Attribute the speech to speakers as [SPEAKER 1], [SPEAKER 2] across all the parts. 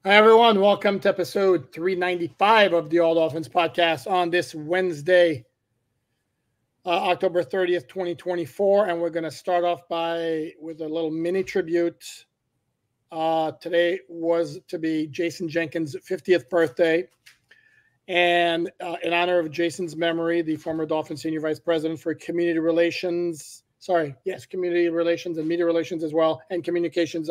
[SPEAKER 1] Hi, everyone. Welcome to episode 395 of the All Dolphins podcast on this Wednesday, October 30th, 2024. And we're going to start off with a little mini tribute. Today was to be Jason Jenkins' 50th birthday. And in honor of Jason's memory, the former Dolphins Senior Vice President for Community Relations and Media Relations as well, and Communications,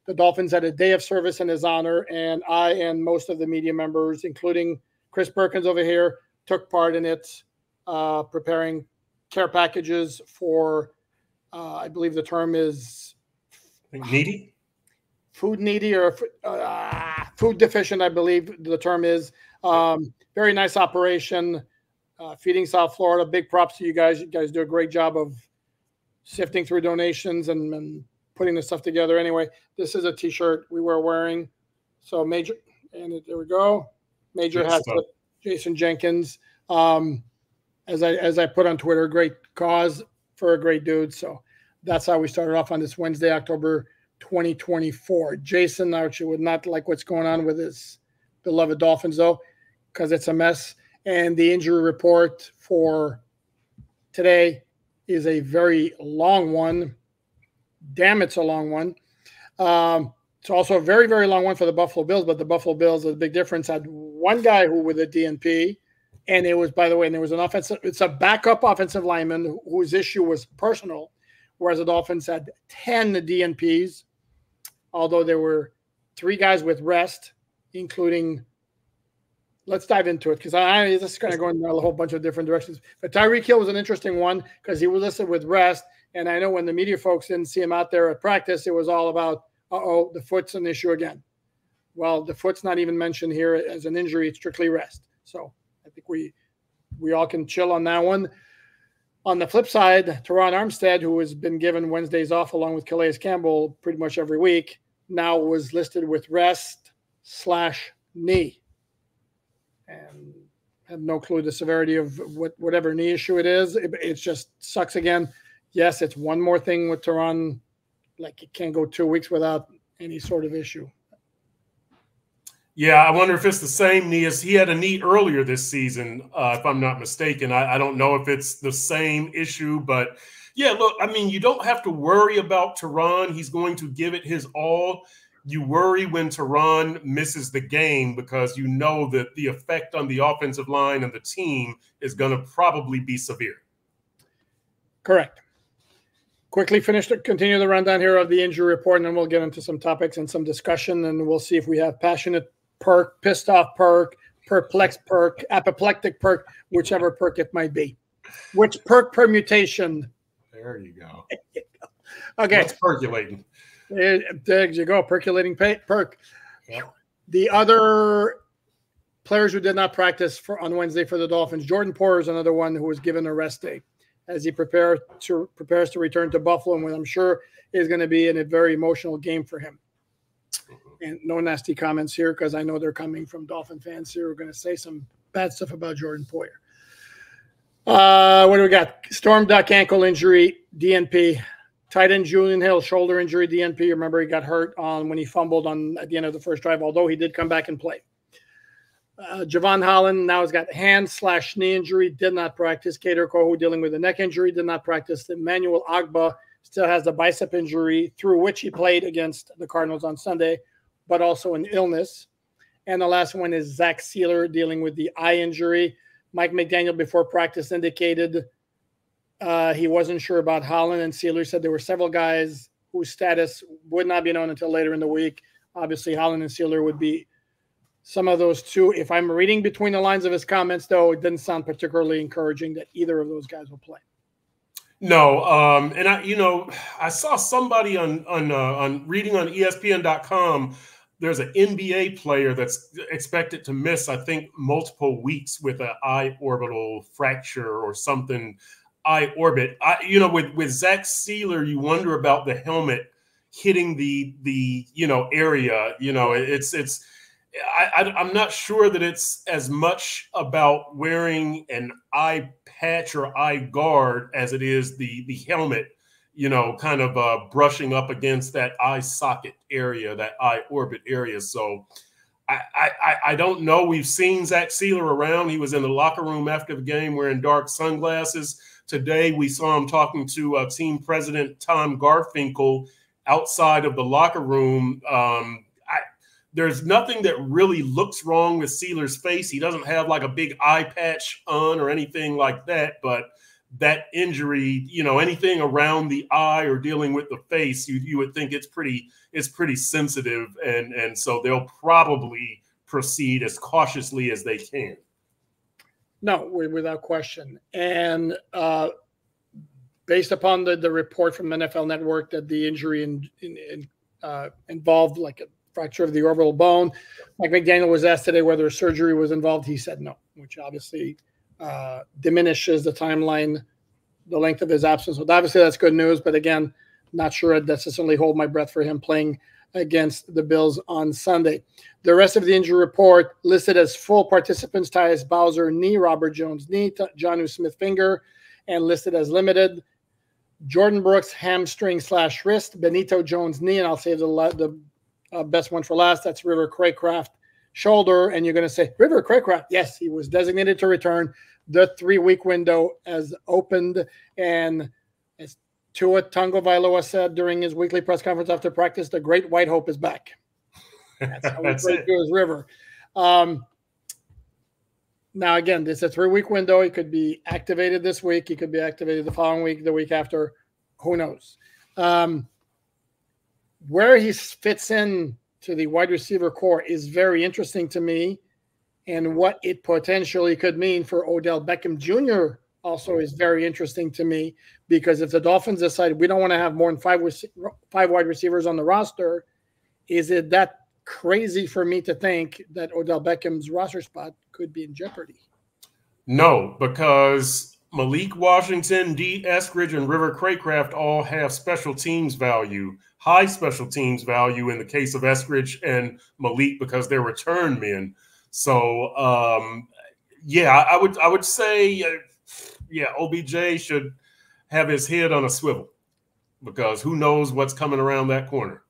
[SPEAKER 1] the Dolphins had a day of service in his honor, and I and most of the media members, including Chris Perkins over here, took part in it, preparing care packages for, I believe the term is
[SPEAKER 2] needy,
[SPEAKER 1] food needy or food deficient, I believe the term is. Very nice operation, feeding South Florida. Big props to you guys. You guys do a great job of sifting through donations and putting this stuff together. Anyway, this is a T-shirt we were wearing. So major, and there we go. Major hats with Jason Jenkins. As I put on Twitter, great cause for a great dude. So that's how we started off on this Wednesday, October 2024. Jason actually would not like what's going on with his beloved Dolphins, though, because it's a mess. And the injury report for today is a very long one. Damn, it's a long one. It's also a very, very long one for the Buffalo Bills, but the Buffalo Bills, the big difference, had one guy who with a DNP, and it was, by the way, and there was it's a backup offensive lineman whose issue was personal, whereas the Dolphins had 10 DNPs, although there were 3 guys with rest, including, let's dive into it, because this is kind of going in a whole bunch of different directions. But Tyreek Hill was an interesting one because he was listed with rest. And I know when the media folks didn't see him out there at practice, it was all about, the foot's an issue again. Well, the foot's not even mentioned here as an injury. It's strictly rest. So I think we all can chill on that one. On the flip side, Teron Armstead, who has been given Wednesdays off along with Calais Campbell pretty much every week, now was listed with rest/knee. And I have no clue the severity of whatever knee issue it is. It just sucks again. Yes, it's one more thing with Teron. Like, it can't go 2 weeks without any sort of issue.
[SPEAKER 2] Yeah, I wonder if it's the same knee as he had a knee earlier this season, if I'm not mistaken. I don't know if it's the same issue, but yeah, look, I mean, you don't have to worry about Teron. He's going to give it his all. You worry when Teron misses the game because you know that the effect on the offensive line and the team is going to probably be severe.
[SPEAKER 1] Correct. Quickly continue the rundown here of the injury report, and then we'll get into some topics and some discussion, and we'll see if we have passionate Perk, pissed off Perk, perplexed Perk, apoplectic Perk, whichever Perk it might be. Which Perk permutation?
[SPEAKER 2] There you go.
[SPEAKER 1] Okay.
[SPEAKER 2] What's percolating?
[SPEAKER 1] There you go, percolating Perk.
[SPEAKER 2] Yep.
[SPEAKER 1] The other players who did not practice on Wednesday for the Dolphins, Jordan Poyer is another one who was given a rest day as he prepares to return to Buffalo, and what I'm sure is going to be a very emotional game for him. And no nasty comments here, because I know they're coming from Dolphin fans here who are going to say some bad stuff about Jordan Poyer. What do we got? Storm Duck ankle injury, DNP. Tight end Julian Hill, shoulder injury, DNP. Remember, he got hurt when he fumbled at the end of the first drive, although he did come back and play. Javon Holland now has got hand/knee injury, did not practice. Kader Kohu dealing with a neck injury, did not practice. Emmanuel Agba still has a bicep injury through which he played against the Cardinals on Sunday, but also an illness. And the last one is Zach Sealer dealing with the eye injury. Mike McDaniel before practice indicated he wasn't sure about Holland, and Sealer said there were several guys whose status would not be known until later in the week. Obviously, Holland and Sealer would be some of those two. If I'm reading between the lines of his comments, though, it didn't sound particularly encouraging that either of those guys will play.
[SPEAKER 2] No, and I saw somebody on reading on ESPN.com. There's an NBA player that's expected to miss, I think, multiple weeks with an eye orbital fracture or something. Eye orbit. With Zach Sealer, you wonder about the helmet hitting the area. I'm not sure that it's as much about wearing an eye patch or eye guard as it is the helmet you know, kind of brushing up against that eye socket area, that eye orbit area. So I don't know. We've seen Zach Sealer around. He was in the locker room after the game wearing dark sunglasses. Today, we saw him talking to team president Tom Garfinkel outside of the locker room. There's nothing that really looks wrong with Sealer's face. He doesn't have like a big eye patch on or anything like that, but that injury, you know, anything around the eye or dealing with the face, you would think it's pretty sensitive, and so they'll probably proceed as cautiously as they can.
[SPEAKER 1] No, without question. And based upon the report from NFL Network that the injury involved like a fracture of the orbital bone, Mike McDaniel was asked today whether surgery was involved. He said no, which obviously diminishes the timeline, the length of his absence. So obviously that's good news, but again, not sure I'd necessarily hold my breath for him playing against the Bills on Sunday. The rest of the injury report listed as full participants: Tyus Bowser knee, Robert Jones knee, Jonnu Smith finger, and listed as limited: Jordan Brooks hamstring / wrist, Benito Jones knee, and I'll save the best one for last. That's River Cracraft shoulder. And you're going to say, River Cracraft? Yes, he was designated to return. The 3-week window has opened, and as Tua Tagovailoa said during his weekly press conference after practice, the great white hope is back. That's how we refer to as River. Now, again, this is a 3-week window. He could be activated this week. He could be activated the following week, the week after. Who knows? Where he fits in to the wide receiver core is very interesting to me, and what it potentially could mean for Odell Beckham Jr. also is very interesting to me, because if the Dolphins decide we don't want to have more than five wide receivers on the roster, is it that crazy for me to think that Odell Beckham's roster spot could be in jeopardy?
[SPEAKER 2] No, because Malik Washington, D. Eskridge, and River Cracraft all have special teams value, high special teams value in the case of Eskridge and Malik, because they're return men. So, yeah, I would say, OBJ should have his head on a swivel, because who knows what's coming around that corner.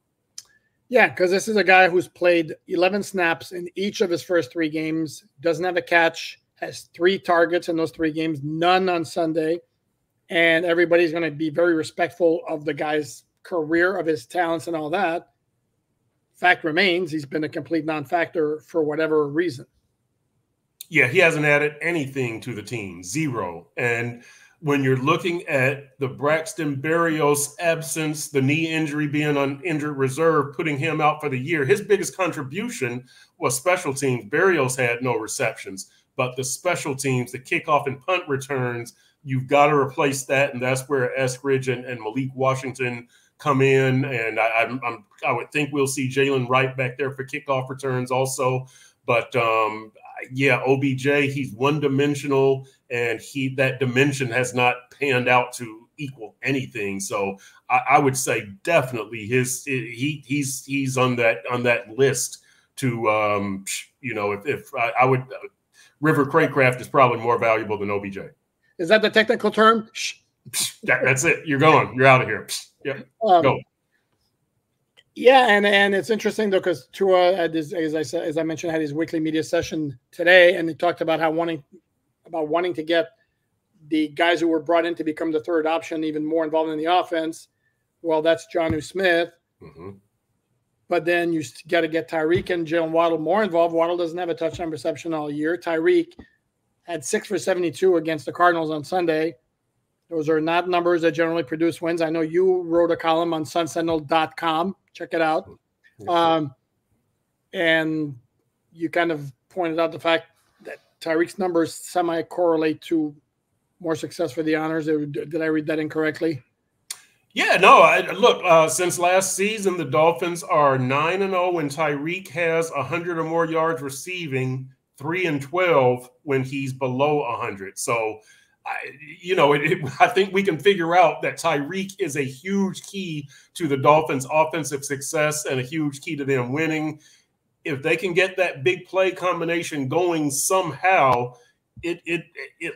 [SPEAKER 1] Yeah, because this is a guy who's played 11 snaps in each of his first 3 games, doesn't have a catch, has 3 targets in those 3 games, none on Sunday, and everybody's going to be very respectful of the guy's career, of his talents and all that. Fact remains, he's been a complete non-factor for whatever reason.
[SPEAKER 2] Yeah, he hasn't added anything to the team, 0. And when you're looking at the Braxton Berrios absence, the knee injury being on injured reserve, putting him out for the year, his biggest contribution was special teams. Berrios had no receptions, but the special teams, the kickoff and punt returns, you've got to replace that, and that's where Eskridge and Malik Washington come in. And I would think we'll see Jalen Wright back there for kickoff returns also. But yeah, OBJ, he's one-dimensional, and that dimension has not panned out to equal anything. So I would say definitely he's on that list to if I would River Cracraft is probably more valuable than OBJ.
[SPEAKER 1] Is that the technical term?
[SPEAKER 2] That's it. You're going. You're out of here. Yep. Go.
[SPEAKER 1] Yeah, and it's interesting though, because Tua had his, as I mentioned, had his weekly media session today, and he talked about how wanting to get the guys who were brought in to become the third option even more involved in the offense. Well, that's Jonnu Smith. Mm-hmm. But then you got to get Tyreek and Jalen Waddle more involved. Waddle doesn't have a touchdown reception all year. Tyreek had 6 for 72 against the Cardinals on Sunday. Those are not numbers that generally produce wins. I know you wrote a column on sunsentinel.com. Check it out. And you kind of pointed out the fact that Tyreek's numbers semi-correlate to more success for the Honors. Did I read that incorrectly?
[SPEAKER 2] Yeah, no. Look, since last season, the Dolphins are 9-0 when Tyreek has 100 or more yards receiving, 3-12 when he's below 100. So, I think we can figure out that Tyreek is a huge key to the Dolphins' offensive success and a huge key to them winning. If they can get that big play combination going somehow, it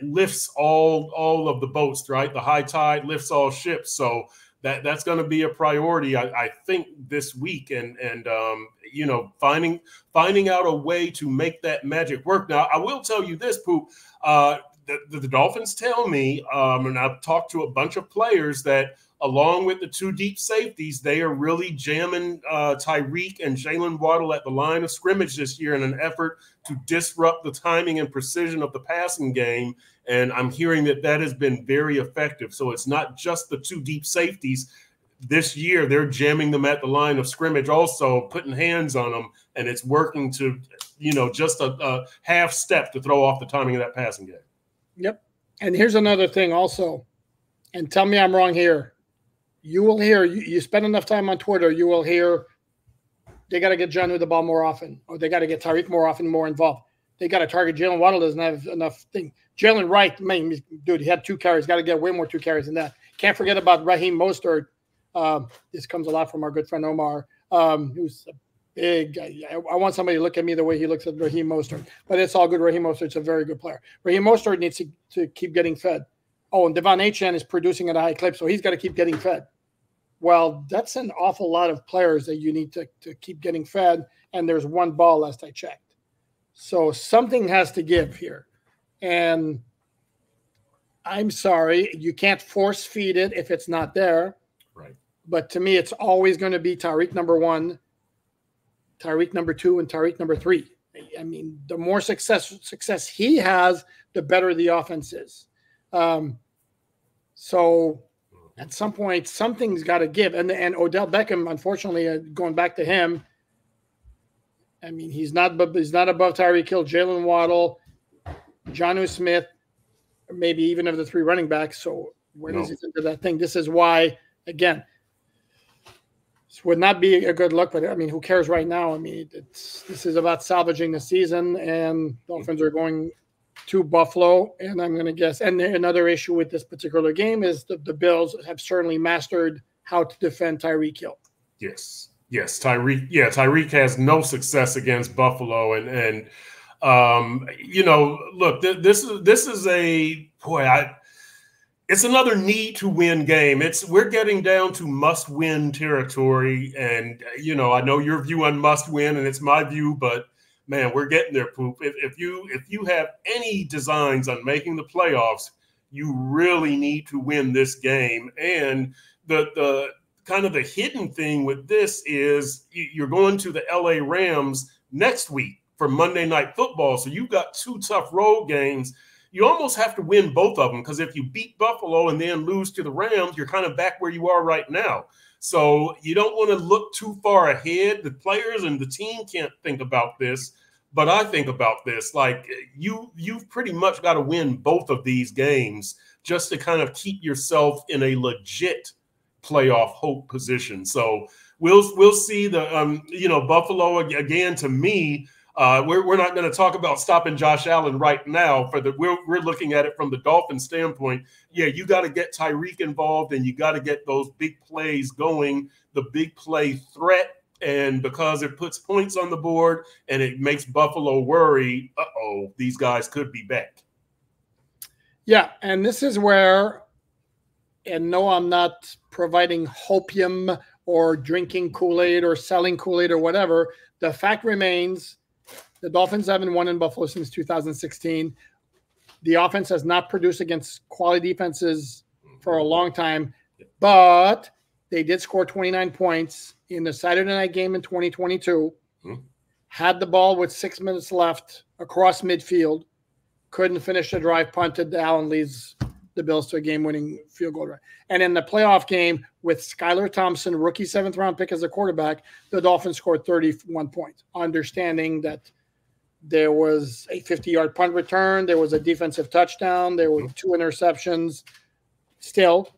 [SPEAKER 2] lifts all of the boats, right? The high tide lifts all ships. So that's going to be a priority, I think, this week, and you know, finding out a way to make that magic work. Now, I will tell you this, Poop. The Dolphins tell me, and I've talked to a bunch of players, that along with the two deep safeties, they are really jamming Tyreek and Jalen Waddle at the line of scrimmage this year in an effort to disrupt the timing and precision of the passing game. And I'm hearing that has been very effective. So it's not just the two deep safeties. This year, they're jamming them at the line of scrimmage, also putting hands on them, and it's working to, you know, just a half step to throw off the timing of that passing game.
[SPEAKER 1] Yep. And here's another thing also, and tell me I'm wrong here. You will hear, you spend enough time on Twitter, you will hear they got to get John with the ball more often, or they got to get Tyreek more often, more involved. They got to target Jalen Waddle, doesn't have enough thing. Jalen Wright, man, dude, he had 2 carries, got to get way more 2 carries than that. Can't forget about Raheem Mostert. This comes a lot from our good friend Omar, who's a big guy. I want somebody to look at me the way he looks at Raheem Mostert, but it's all good. Raheem Mostert's a very good player. Raheem Mostert needs to keep getting fed. Oh, and Devon Achane is producing at a high clip, so he's got to keep getting fed. Well, that's an awful lot of players that you need to keep getting fed, and there's 1 ball last I checked. So something has to give here. And I'm sorry, you can't force feed it if it's not there.
[SPEAKER 2] Right.
[SPEAKER 1] But to me, it's always going to be Tyreek number 1, Tyreek number 2, and Tyreek number 3. I mean, the more success he has, the better the offense is. So at some point, something's got to give. And Odell Beckham, unfortunately, going back to him, I mean, he's not above Tyreek Hill, Jalen Waddle, Jonnu Smith, maybe even of the 3 running backs. So where does he fit into that thing? This is why, again, this would not be a good look. But I mean, who cares right now? I mean, this is about salvaging the season, and Dolphins are going to Buffalo, and I'm going to guess. And another issue with this particular game is the Bills have certainly mastered how to defend Tyreek Hill. Yes,
[SPEAKER 2] Tyreek. Yeah, Tyreek has no success against Buffalo, and you know, look, this is a it's another need to win game. We're getting down to must win territory, and you know, I know your view on must win, and it's my view, but man, we're getting there, Poop. If you have any designs on making the playoffs, you really need to win this game. And the kind of the hidden thing with this is you're going to the LA Rams next week for Monday Night Football. So you've got 2 tough road games. You almost have to win both of them, because if you beat Buffalo and then lose to the Rams, you're kind of back where you are right now. So you don't want to look too far ahead. The players and the team can't think about this, but I think about this. Like, you've pretty much got to win both of these games just to kind of keep yourself in a legit playoff hope position. So we'll see. The you know, Buffalo again, to me, we're not going to talk about stopping Josh Allen right now. We're looking at it from the Dolphins standpoint. Yeah, you got to get Tyreek involved, and you got to get those big plays going, the big play threat. And because it puts points on the board and it makes Buffalo worry, these guys could be back.
[SPEAKER 1] Yeah, and this is where, and no, I'm not providing hopium or drinking Kool-Aid or selling Kool-Aid or whatever. The fact remains, the Dolphins haven't won in Buffalo since 2016. The offense has not produced against quality defenses for a long time, but they did score 29 points in the Saturday night game in 2022. Had the ball with 6 minutes left across midfield, couldn't finish the drive, punted. Allen leads the Bills to a game-winning field goal drive. And in the playoff game with Skylar Thompson, rookie 7th-round pick as a quarterback, the Dolphins scored 31 points, understanding that there was a 50-yard punt return, there was a defensive touchdown, there were 2 interceptions still.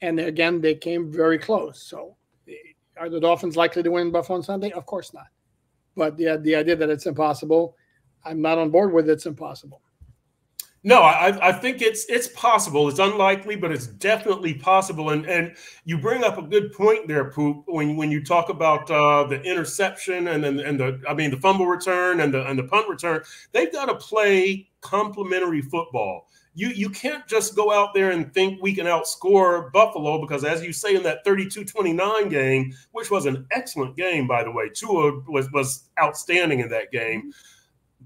[SPEAKER 1] And again, they came very close. So are the Dolphins likely to win Buffalo on Sunday? Of course not. But the idea that it's impossible, I'm not on board with it's impossible.
[SPEAKER 2] No, I think it's possible. It's unlikely, but it's definitely possible. And you bring up a good point there, Poop, when you talk about the interception and the fumble return and the punt return. They've got to play complementary football. you can't just go out there and think we can outscore Buffalo, because as you say, in that 32-29 game, which was an excellent game, by the way, Tua was outstanding in that game.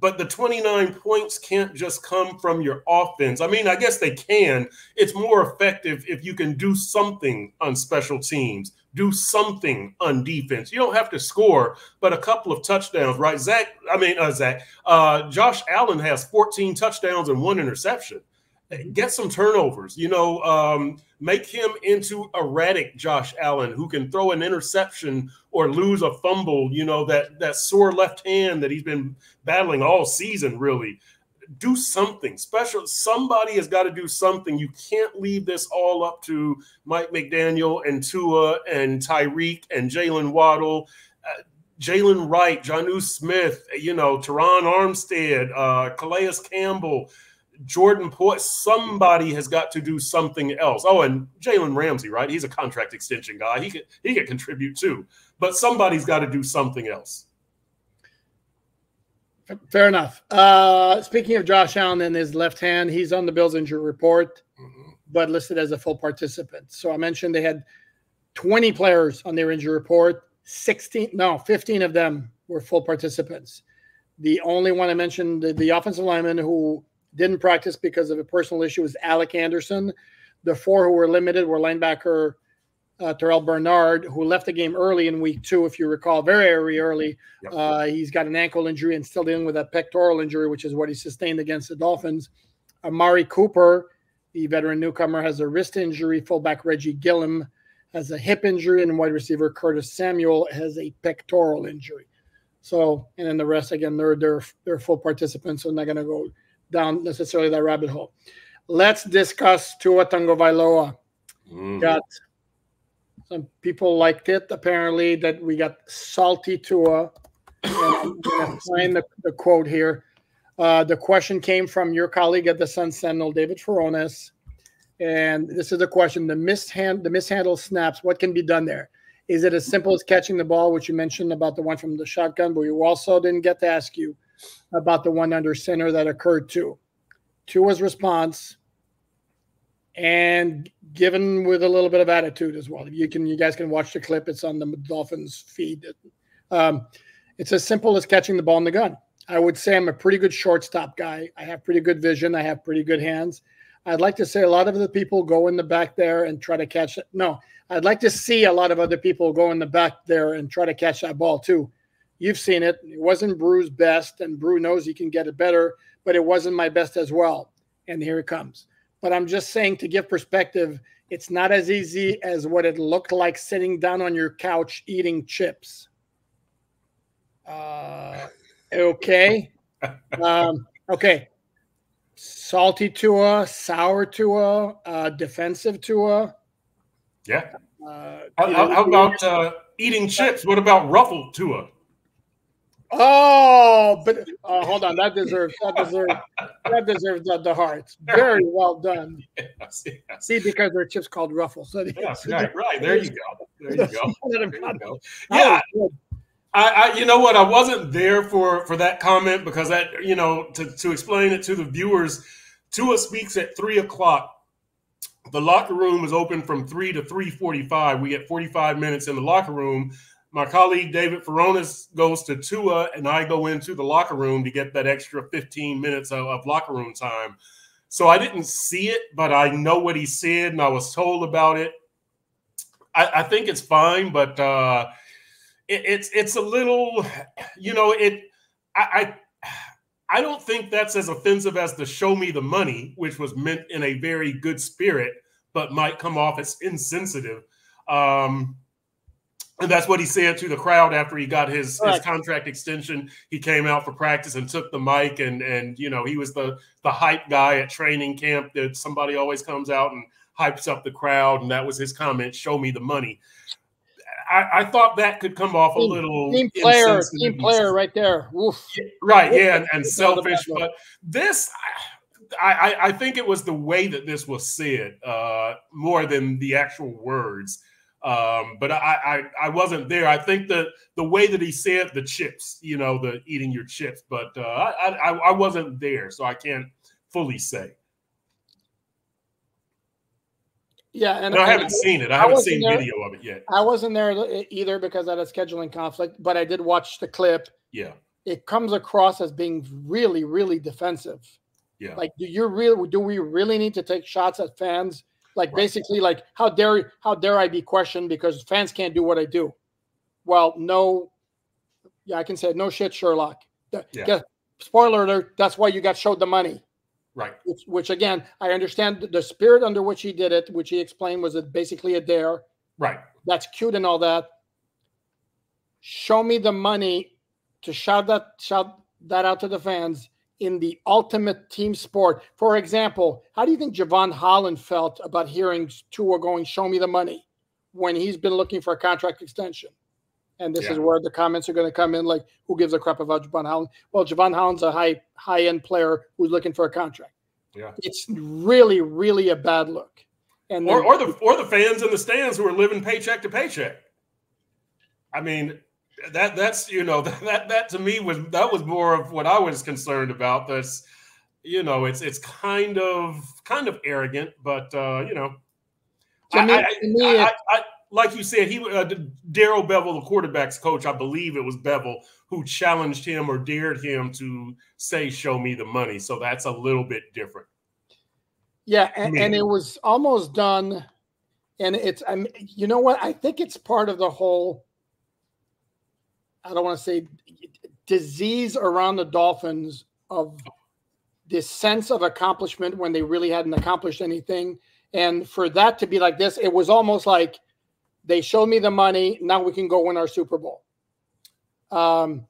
[SPEAKER 2] But the 29 points can't just come from your offense. I mean, I guess they can. It's more effective if you can do something on special teams, do something on defense. You don't have to score, but a couple of touchdowns, right? Josh Allen has 14 touchdowns and 1 interception. Get some turnovers, make him into erratic Josh Allen, who can throw an interception or lose a fumble, that sore left hand that he's been battling all season, really. Do something special. Somebody has got to do something. You can't leave this all up to Mike McDaniel and Tua and Tyreek and Jalen Waddle, Jalen Wright, Jonnu Smith, Teron Armstead, Calais Campbell, Jordan Poyer. Somebody has got to do something else. Oh, and Jalen Ramsey, right? He's a contract extension guy. He could contribute too. But somebody's got to do something else.
[SPEAKER 1] Fair enough. Speaking of Josh Allen and his left hand, he's on the Bills injury report, but listed as a full participant. So I mentioned they had 20 players on their injury report. 15 of them were full participants. The only one I mentioned, the offensive lineman who didn't practice because of a personal issue, was Alec Anderson. The 4 who were limited were linebacker Terrell Bernard, who left the game early in week 2, if you recall, very early. Yep. He's got an ankle injury and still dealing with a pectoral injury, which is what he sustained against the Dolphins. Amari Cooper, the veteran newcomer, has a wrist injury. Fullback Reggie Gillum has a hip injury, and wide receiver Curtis Samuel has a pectoral injury. So, and then the rest, again, they're full participants, so I'm not going to go down necessarily that rabbit hole. Let's discuss Tua Tagovailoa. Got some people liked it, apparently, that we got salty Tua. I'm going to find the quote here. The question came from your colleague at the Sun Sentinel, David Furones. And this is the question: the mishandled snaps, what can be done there? Is it as simple as catching the ball, which you mentioned about the one from the shotgun, but we also didn't get to ask you about the one under center that occurred too. Tua's response, and given with a little bit of attitude as well. You guys can watch the clip. It's on the Dolphins feed. It's as simple as catching the ball in the gun. I would say I'm a pretty good shortstop guy. I have pretty good vision. I have pretty good hands. I'd like to say a lot of the people go in the back there and try to catch it. No, I'd like to see a lot of other people go in the back there and try to catch that ball too. You've seen it. It wasn't Brew's best, and Brew knows he can get it better, but it wasn't my best as well. And here it comes. But I'm just saying, to give perspective, it's not as easy as what it looked like sitting down on your couch eating chips. Okay. Okay. Salty Tua, sour Tua, defensive Tua.
[SPEAKER 2] Yeah. How about eating chips? What about ruffled Tua?
[SPEAKER 1] Oh, but hold on. That deserves the hearts. Very well done. Yes. See, because there are chips called Ruffles. So
[SPEAKER 2] right. There you go. Yeah. You know what? I wasn't there for that comment, because that, to explain it to the viewers, Tua speaks at 3:00. The locker room is open from 3 to 3:45. We get 45 minutes in the locker room. My colleague David Furones goes to Tua, and I go into the locker room to get that extra 15 minutes of locker room time. So I didn't see it, but I know what he said, and I was told about it. I think it's fine, but it's a little, I don't think that's as offensive as the "show me the money," which was meant in a very good spirit, but might come off as insensitive. And that's what he said to the crowd after he got his contract extension. He came out for practice and took the mic, and he was the hype guy at training camp, that somebody always comes out and hypes up the crowd, and that was his comment: "Show me the money." I thought that could come off a little
[SPEAKER 1] team player right there. Oof.
[SPEAKER 2] Right, yeah, and selfish. But this, I think it was the way that this was said more than the actual words. But I wasn't there. I think the way that he said the chips, the eating your chips, but I wasn't there, so I can't fully say.
[SPEAKER 1] Yeah,
[SPEAKER 2] and I haven't seen it. I haven't seen video of it yet.
[SPEAKER 1] I wasn't there either because I had a scheduling conflict, but I did watch the clip.
[SPEAKER 2] Yeah.
[SPEAKER 1] It comes across as being really, really defensive.
[SPEAKER 2] Yeah.
[SPEAKER 1] Like, do we really need to take shots at fans? Like, basically, like, how dare I be questioned because fans can't do what I do? Well, no. Yeah, I can say it. No shit, Sherlock. Yeah. Spoiler alert, that's why you got showed the money.
[SPEAKER 2] Right.
[SPEAKER 1] Which again, I understand the spirit under which he did it, which he explained was basically a dare.
[SPEAKER 2] Right.
[SPEAKER 1] That's cute and all that. Show me the money to shout that out to the fans in the ultimate team sport. For example, how do you think Javon Holland felt about hearing Tua going, show me the money, when he's been looking for a contract extension? And this is where the comments are going to come in, like, who gives a crap about Javon Holland? Well, Javon Holland's a high-end player who's looking for a contract.
[SPEAKER 2] Yeah.
[SPEAKER 1] It's really, really a bad look. And then,
[SPEAKER 2] or the fans in the stands who are living paycheck to paycheck. I mean, that's that to me was more of what I was concerned about. That's it's kind of arrogant, but like you said, Darrell Bevel, the quarterback's coach, I believe it was Bevel, who challenged him or dared him to say, show me the money. So that's a little bit different.
[SPEAKER 1] Yeah, and it was almost done. And it's, you know what? I think it's part of the whole, I don't want to say disease around the Dolphins of this sense of accomplishment when they really hadn't accomplished anything. And for that to be like this, it was almost like, they showed me the money. Now we can go win our Super Bowl. And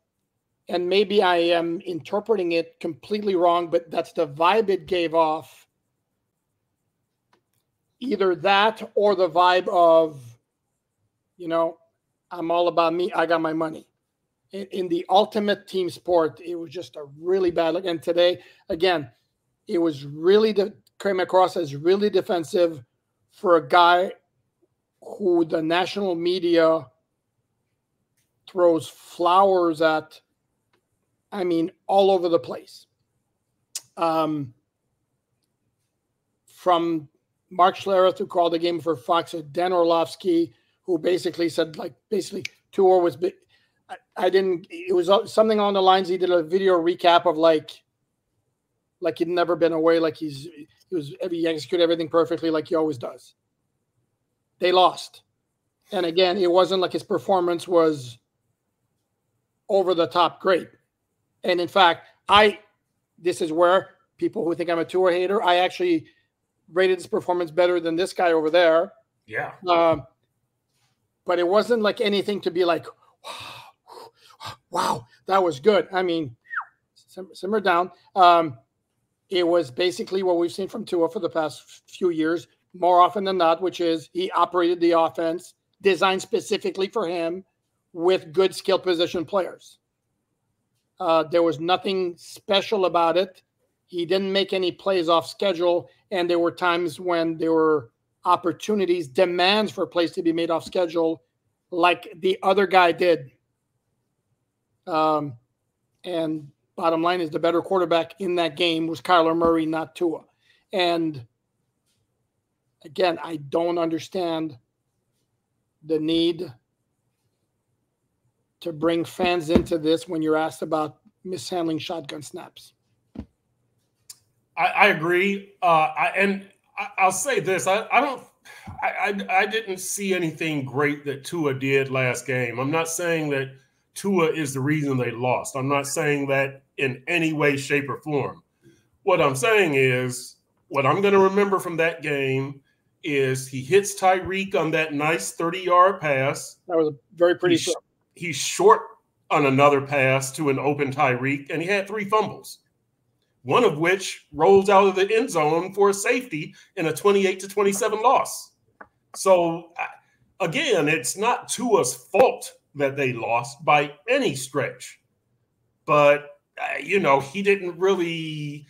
[SPEAKER 1] maybe I am interpreting it completely wrong, but that's the vibe it gave off. Either that or the vibe of, I'm all about me. I got my money. In the ultimate team sport, it was just a really bad look. And today, again, it was really came across as really defensive for a guy who the national media throws flowers at, all over the place. From Mark Schlereth, who called the game for Fox, to Dan Orlovsky, who basically said, Tua was big. It was something along the lines, he did a video recap of like he'd never been away, like he executed everything perfectly like he always does. They lost. And again, it wasn't like his performance was over the top great. And in fact, this is where people who think I'm a Tua hater, I actually rated his performance better than this guy over there.
[SPEAKER 2] Yeah.
[SPEAKER 1] But it wasn't like anything to be like, wow, that was good. Simmer down. It was basically what we've seen from Tua for the past few years, more often than not, which is he operated the offense designed specifically for him with good skilled position players. There was nothing special about it. He didn't make any plays off schedule, and there were times when there were opportunities, demands for plays to be made off schedule, like the other guy did. And bottom line is the better quarterback in that game was Kyler Murray, not Tua. And again, I don't understand the need to bring fans into this when you're asked about mishandling shotgun snaps.
[SPEAKER 2] I agree. I'll say this. I didn't see anything great that Tua did last game. I'm not saying that Tua is the reason they lost. I'm not saying that in any way, shape, or form. What I'm saying is, what I'm going to remember from that game is he hits Tyreek on that nice 30-yard pass.
[SPEAKER 1] That was a very pretty throw.
[SPEAKER 2] He's short on another pass to an open Tyreek, and he had 3 fumbles, one of which rolls out of the end zone for a safety in a 28-27 loss. So, again, it's not Tua's fault that they lost by any stretch. But, he didn't really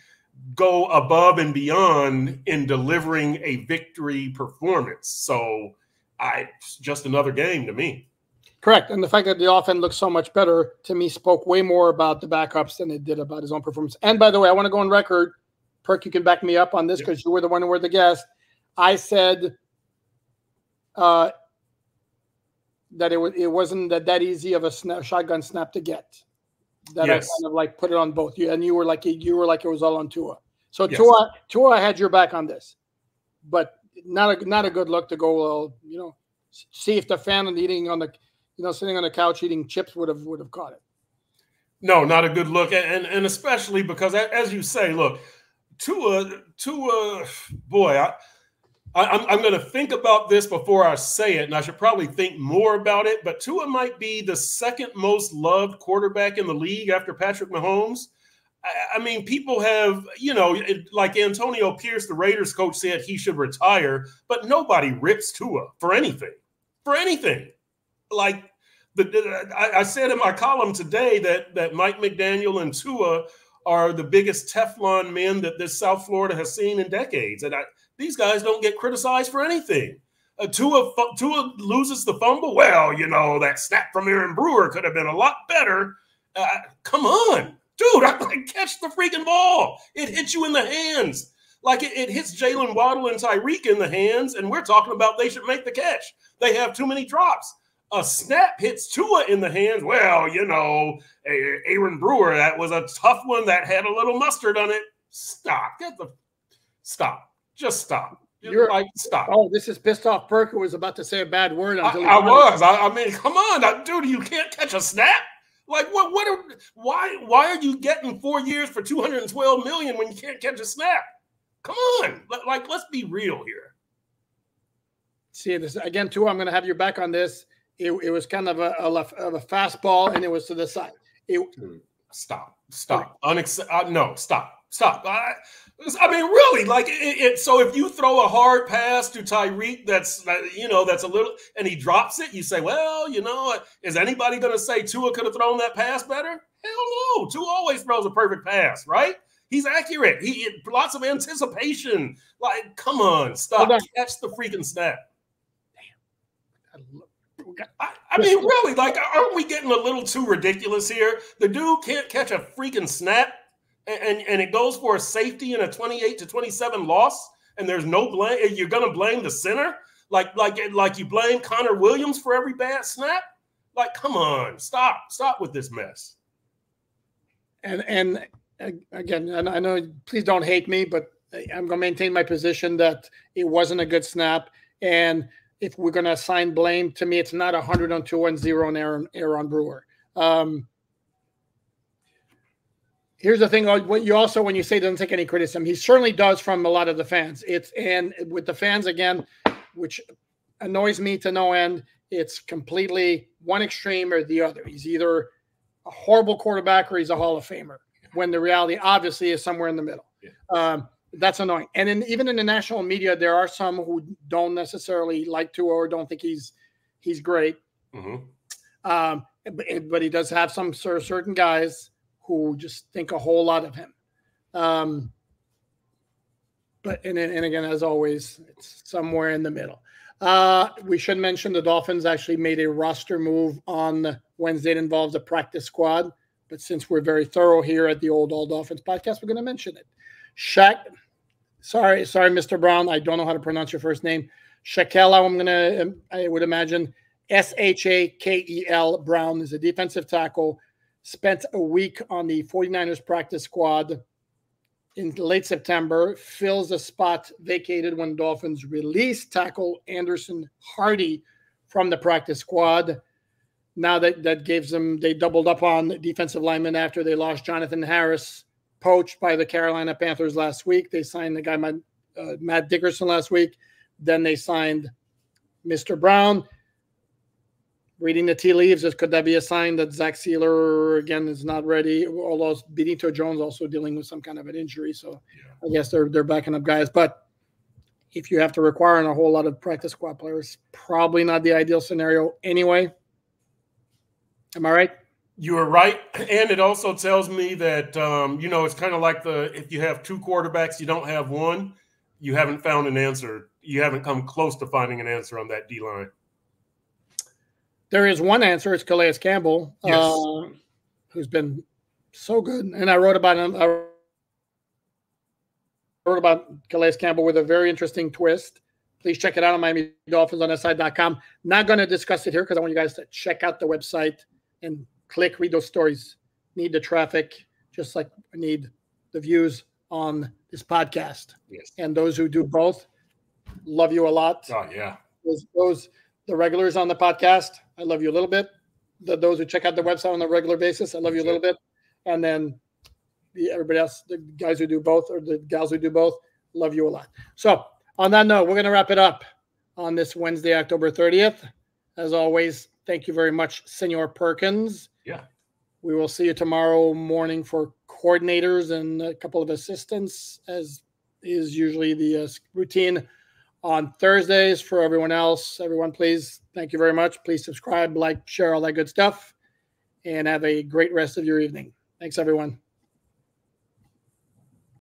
[SPEAKER 2] go above and beyond in delivering a victory performance. So, it's just another game to me.
[SPEAKER 1] Correct. And the fact that the offense looks so much better, to me, spoke way more about the backups than it did about his own performance. And by the way, I want to go on record. Perk, you can back me up on this because you were the one who were the guest. I said that it wasn't that easy of a shotgun snap to get. That yes. I kind of like put it on both you, and you were like it was all on Tua. So yes. Tua had your back on this, but not a good look to go. Well, see if the fan and eating on the, sitting on the couch eating chips would have caught it.
[SPEAKER 2] No, not a good look, and especially because, as you say, look, Tua, boy, I'm going to think about this before I say it, and I should probably think more about it. But Tua might be the second most loved quarterback in the league after Patrick Mahomes. I mean, people have, like Antonio Pierce, the Raiders coach, said he should retire, but nobody rips Tua for anything. For anything. Like, I said in my column today that Mike McDaniel and Tua are the biggest Teflon men that this South Florida has seen in decades. And these guys don't get criticized for anything. Tua loses the fumble. Well, that snap from Aaron Brewer could have been a lot better. Come on, dude, catch the freaking ball. It hits you in the hands. Like it hits Jalen Waddle and Tyreek in the hands, and we're talking about they should make the catch. They have too many drops. A snap hits Tua in the hands. Well, Aaron Brewer, that was a tough one that had a little mustard on it. Stop. Stop. Just stop. Stop.
[SPEAKER 1] Oh, this is pissed off Burke, who was about to say a bad word. Until
[SPEAKER 2] I mean, come on, dude, you can't catch a snap. Like, why are you getting 4 years for $212 million when you can't catch a snap? Come on. Let's be real here.
[SPEAKER 1] See, this again, Tua, I'm going to have your back on this. It was kind of a fastball, and it was to the side.
[SPEAKER 2] Stop. No, stop. I mean, really, so if you throw a hard pass to Tyreek, that's a little, and he drops it, you say, well, is anybody going to say Tua could have thrown that pass better? Hell no. Tua always throws a perfect pass, right? He's accurate. He lots of anticipation. Like, come on, stop. Catch the freaking snap. Damn. I mean, really, aren't we getting a little too ridiculous here? The dude can't catch a freaking snap, and it goes for a safety and a 28-27 loss, and there's no blame. You're going to blame the center? Like you blame Connor Williams for every bad snap? Like, come on, stop with this mess.
[SPEAKER 1] And again, and I know, please don't hate me, but I'm going to maintain my position that it wasn't a good snap, and if we're going to assign blame, to me, it's not 100 on Tua and 0 on Aaron Brewer. Here's the thing: what you also, when you say doesn't take any criticism, he certainly does from a lot of the fans. And with the fans again, which annoys me to no end, it's completely one extreme or the other. He's either a horrible quarterback or he's a Hall of Famer. When the reality, obviously, is somewhere in the middle. Yeah. That's annoying. And even in the national media, there are some who don't necessarily like Tua or don't think he's great. Mm-hmm. But he does have some certain guys who just think a whole lot of him. But again, as always, it's somewhere in the middle. We should mention the Dolphins actually made a roster move on Wednesday. It involves a practice squad. But since we're very thorough here at the Old All Dolphins podcast, we're going to mention it. Sorry, Mr. Brown. I don't know how to pronounce your first name. Shaquille, I would imagine, Shakel Brown is a defensive tackle. Spent a week on the 49ers practice squad in late September. Fills a spot vacated when Dolphins released tackle Anderson Hardy from the practice squad. Now that gives them, they doubled up on defensive linemen after they lost Jonathan Harris, poached by the Carolina Panthers last week. They signed the guy, Matt Dickerson, last week. Then they signed Mr. Brown. Reading the tea leaves, could that be a sign that Zach Sealer, again, is not ready? Although Benito Jones also dealing with some kind of an injury. So I guess they're backing up guys. But if you have to require a whole lot of practice squad players, probably not the ideal scenario anyway. Am I right?
[SPEAKER 2] You are right. And it also tells me that, it's kind of like if you have two quarterbacks, you don't have one, you haven't found an answer. You haven't come close to finding an answer on that D-line.
[SPEAKER 1] There is one answer. It's Calais Campbell, yes. Who's been so good. And I wrote about him. I wrote about Calais Campbell with a very interesting twist. Please check it out on Miami Dolphins on SI.com. Not going to discuss it here because I want you guys to check out the website and read those stories. Need the traffic, just like I need the views on this podcast.
[SPEAKER 2] Yes.
[SPEAKER 1] And those who do both, love you a lot.
[SPEAKER 2] Oh, yeah.
[SPEAKER 1] The regulars on the podcast, I love you a little bit. Those who check out the website on a regular basis, I love you a little bit. And then everybody else, the guys who do both or the gals who do both, love you a lot. So on that note, we're going to wrap it up on this Wednesday, October 30th. As always, thank you very much, Senor Perkins.
[SPEAKER 2] Yeah.
[SPEAKER 1] We will see you tomorrow morning for coordinators and a couple of assistants, as is usually the routine on Thursdays. For everyone else, everyone, please, thank you very much. Please subscribe, like, share, all that good stuff, and have a great rest of your evening. Thanks, everyone.